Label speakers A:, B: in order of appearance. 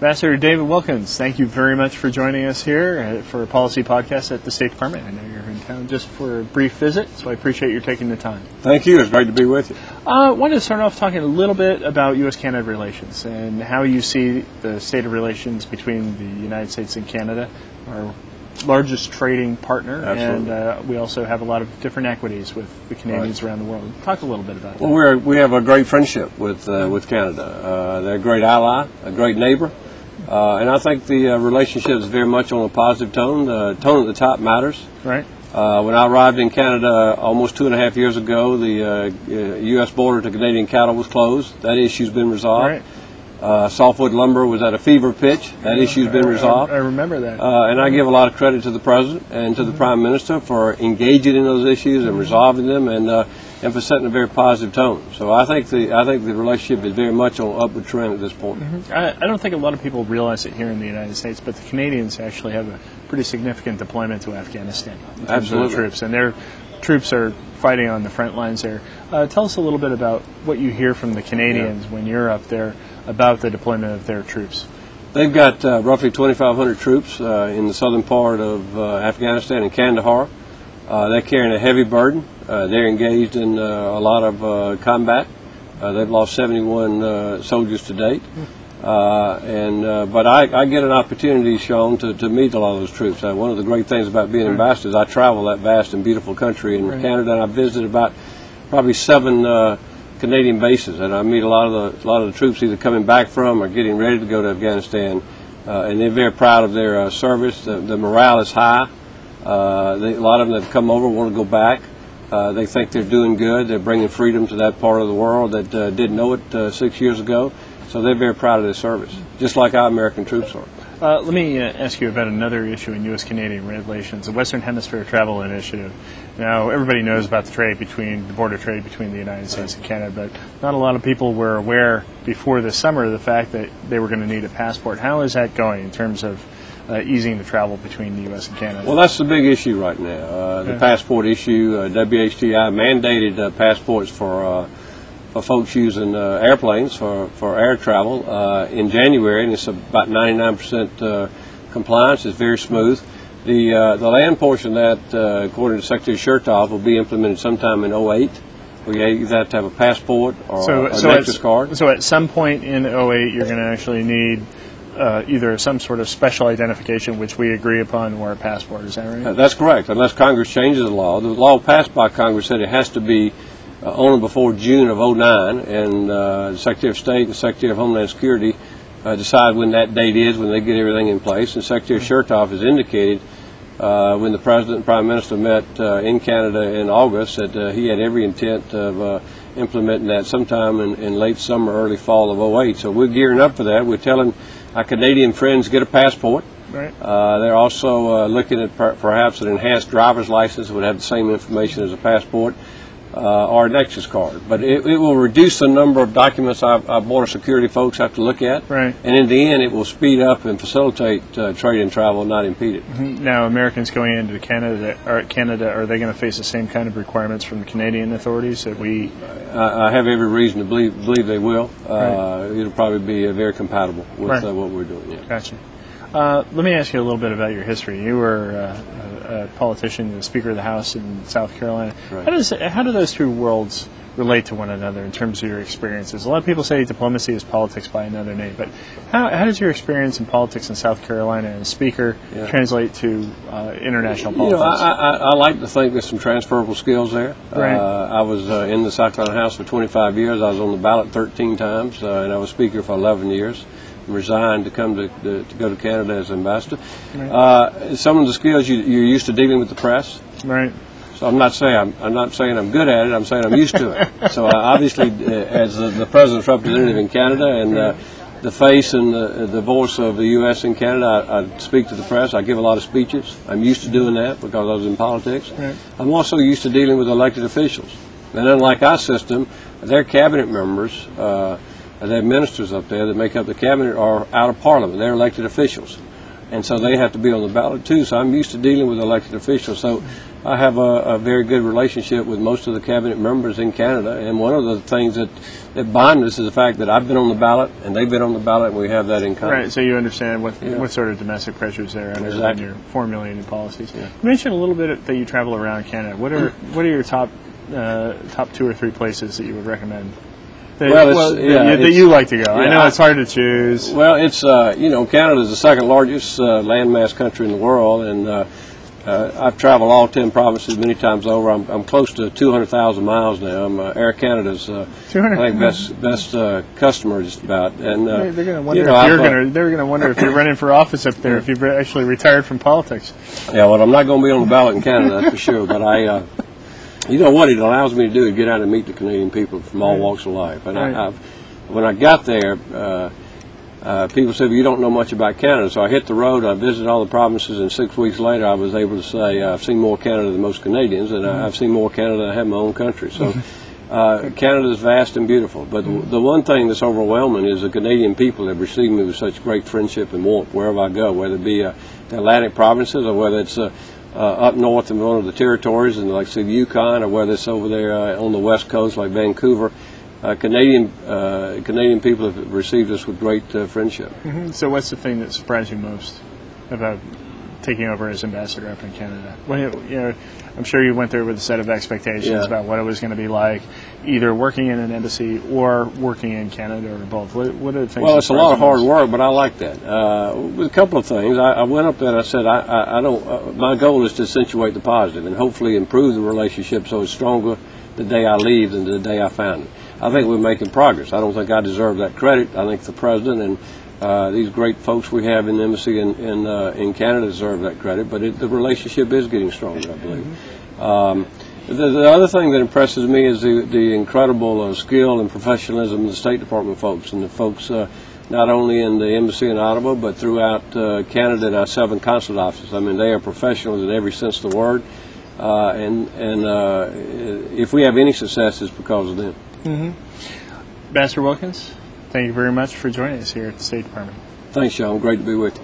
A: Ambassador David Wilkins, thank you very much for joining us here for a policy podcast at the State Department. I know you're in town just for a brief visit, so I appreciate your taking the time.
B: Thank you. It's great to be with you.
A: I wanted to start off talking a little bit about U.S.-Canada relations and how you see the state of relations between the United States and Canada, our largest trading partner.
B: Absolutely.
A: And we also have a lot of different equities with the Canadians around the world. Talk a little bit about that.
B: Well, we have a great friendship with Canada. They're a great ally, a great neighbor. And I think the relationship is very much on a positive tone. The tone at the top matters.
A: Right.
B: When I arrived in Canada almost 2.5 years ago, the U.S. border to Canadian cattle was closed. That issue's been resolved.
A: Right.
B: Softwood lumber was at a fever pitch. That issue's been resolved.
A: I remember that.
B: And I give a lot of credit to the President and to the Prime Minister for engaging in those issues and resolving them and for setting a very positive tone. So I think the relationship is very much on upward trend at this point.
A: I don't think a lot of people realize it here in the United States, but the Canadians actually have a pretty significant deployment to Afghanistan in terms of the troops, and their troops are fighting on the front lines there. Tell us a little bit about what you hear from the Canadians when you're up there about the deployment of their troops.
B: They've got roughly 2,500 troops in the southern part of Afghanistan, in Kandahar. They're carrying a heavy burden. They're engaged in a lot of combat. They've lost 71 soldiers to date. But I get an opportunity, Sean, to meet a lot of those troops. One of the great things about being ambassador is I travel that vast and beautiful country in Canada, and I visited about probably 7 Canadian bases, and I meet a lot of the troops either coming back from or getting ready to go to Afghanistan, and they're very proud of their service. The morale is high. A lot of them that come over want to go back. They think they're doing good. They're bringing freedom to that part of the world that didn't know it 6 years ago. So they're very proud of their service, just like our American troops are.
A: Let me ask you about another issue in U.S.-Canadian relations, the Western Hemisphere Travel Initiative. Now, everybody knows about the border trade between the United States and Canada, but not a lot of people were aware before this summer of the fact that they were going to need a passport. How is that going in terms of easing the travel between the U.S. and Canada?
B: Well, that's the big issue right now, the passport issue. WHTI mandated passports for folks using airplanes for air travel in January, and it's about 99% compliance. It's very smooth. The land portion of that, according to Secretary Chertoff, will be implemented sometime in 2008. Where you either have to have a passport or a Nexus card.
A: So at some point in 2008, you're going to actually need either some sort of special identification, which we agree upon, or a passport. Is that right?
B: That's correct, unless Congress changes the law. The law passed by Congress said it has to be on or before June of 2009, and the Secretary of State and the Secretary of Homeland Security decide when that date is, when they get everything in place. And Secretary Chertoff has indicated when the President and Prime Minister met in Canada in August that he had every intent of implementing that sometime in late summer, early fall of 2008. So we're gearing up for that. We're telling our Canadian friends get a passport.
A: Right.
B: They're also looking at perhaps an enhanced driver's license that would have the same information as a passport. Or a Nexus card. But it will reduce the number of documents our border security folks have to look at.
A: Right.
B: And in the end, it will speed up and facilitate trade and travel, not impede it.
A: Now, Americans going into Canada, are they going to face the same kind of requirements from the Canadian authorities that we...
B: I have every reason to believe they will. It'll probably be very compatible with what we're doing. Yeah.
A: Gotcha. Let me ask you a little bit about your history. You were a politician, the Speaker of the House in South Carolina. Right. How do those two worlds relate to one another in terms of your experiences? A lot of people say diplomacy is politics by another name, but how does your experience in politics in South Carolina as Speaker translate to international politics?
B: I like to think there's some transferable skills there.
A: Right.
B: I was in the South Carolina House for 25 years. I was on the ballot 13 times, and I was Speaker for 11 years. Resigned to come to go to Canada as ambassador. Right. Some of the skills you're used to dealing with the press.
A: Right.
B: So I'm not saying I'm good at it. I'm saying I'm used to it. So obviously, as the president's representative in Canada and the face and the voice of the U.S. in Canada, I speak to the press. I give a lot of speeches. I'm used to doing that because I was in politics.
A: Right.
B: I'm also used to dealing with elected officials. And unlike our system, their cabinet members. They have ministers up there that make up the cabinet are out of Parliament. They're elected officials. And so they have to be on the ballot too. So I'm used to dealing with elected officials. So I have a very good relationship with most of the cabinet members in Canada, and one of the things that bind us is the fact that I've been on the ballot and they've been on the ballot, and we have that in common.
A: Right, so you understand what sort of domestic pressures there are under when you're formulating policies.
B: Yeah.
A: You mentioned a little bit that you travel around Canada. What are your top 2 or 3 places that you would recommend? That you like to go. Yeah, I know it's hard to choose.
B: Well, it's Canada is the second largest landmass country in the world, and I've traveled all 10 provinces many times over. I'm close to 200,000 miles now. I'm Air Canada's I think best customer just about. And
A: they're going to wonder they're going to wonder if you're running for office up there, if you've actually retired from politics.
B: Yeah, well, I'm not going to be on the ballot in Canada, that's for sure. But you know what it allows me to do is get out and meet the Canadian people from all walks of life. And when I got there, people said, well, you don't know much about Canada. So I hit the road, I visited all the provinces, and 6 weeks later I was able to say I've seen more Canada than most Canadians, and I've seen more Canada than I have in my own country. So Canada is vast and beautiful. But the one thing that's overwhelming is the Canadian people have received me with such great friendship and warmth wherever I go, whether it be the Atlantic provinces or whether it's up north in one of the territories, and like say the Yukon, or whether it's over there on the west coast like Vancouver. Canadian people have received us with great friendship.
A: Mm-hmm. So what's the thing that surprised you most about taking over as ambassador up in Canada? I'm sure you went there with a set of expectations about what it was going to be like, either working in an embassy or working in Canada, or both. What are the things?
B: Well, it's a lot of hard work, but I like that. With a couple of things, I went up there and I said, I don't. My goal is to accentuate the positive and hopefully improve the relationship so it's stronger the day I leave than the day I found it. I think we're making progress. I don't think I deserve that credit. I think the president and these great folks we have in the embassy in Canada deserve that credit. But the relationship is getting stronger, I believe. The other thing that impresses me is the incredible skill and professionalism of the State Department folks, and the folks not only in the embassy in Ottawa but throughout Canada and our 7 consulate offices. I mean, they are professionals in every sense of the word. If we have any success, it's because of them.
A: Mm-hmm. Ambassador Wilkins, thank you very much for joining us here at the State Department.
B: Thanks, Sean. Great to be with you.